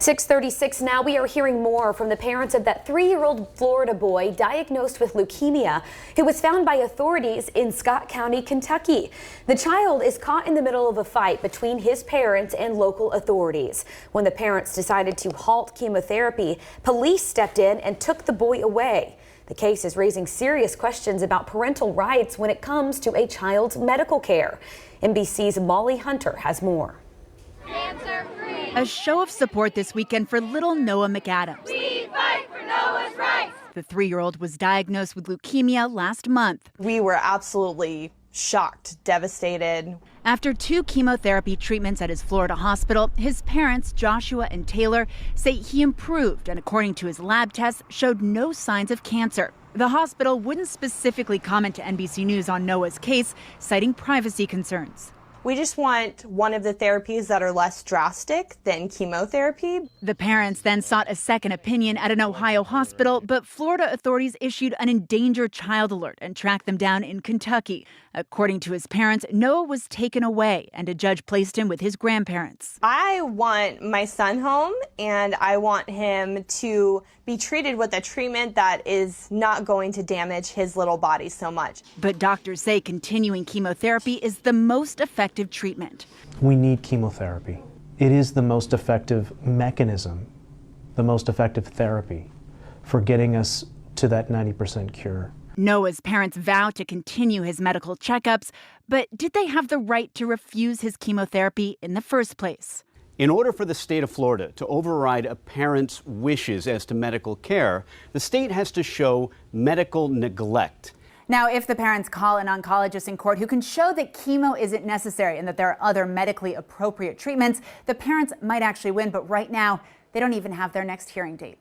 6:36 now. We are hearing more from the parents of that 3-year-old Florida boy diagnosed with leukemia who was found by authorities in Scott County, Kentucky. The child is caught in the middle of a fight between his parents and local authorities. When the parents decided to halt chemotherapy, police stepped in and took the boy away. The case is raising serious questions about parental rights when it comes to a child's medical care. NBC's Molly Hunter has more. A show of support this weekend for little Noah McAdams. We fight for Noah's rights. The 3-year-old was diagnosed with leukemia last month. We were absolutely shocked, devastated. After 2 chemotherapy treatments at his Florida hospital, his parents, Joshua and Taylor, say he improved and, according to his lab tests, showed no signs of cancer. The hospital wouldn't specifically comment to NBC News on Noah's case, citing privacy concerns. We just want one of the therapies that are less drastic than chemotherapy. The parents then sought a second opinion at an Ohio hospital, but Florida authorities issued an endangered child alert and tracked them down in Kentucky. According to his parents, Noah was taken away and a judge placed him with his grandparents. I want my son home, and I want him to be treated with a treatment that is not going to damage his little body so much. But doctors say continuing chemotherapy is the most effective treatment. We need chemotherapy. It is the most effective mechanism, the most effective therapy for getting us to that 90% cure. Noah's parents vow to continue his medical checkups, but did they have the right to refuse his chemotherapy in the first place? In order for the state of Florida to override a parent's wishes as to medical care, the state has to show medical neglect. Now, if the parents call an oncologist in court who can show that chemo isn't necessary and that there are other medically appropriate treatments, the parents might actually win. But right now, they don't even have their next hearing date.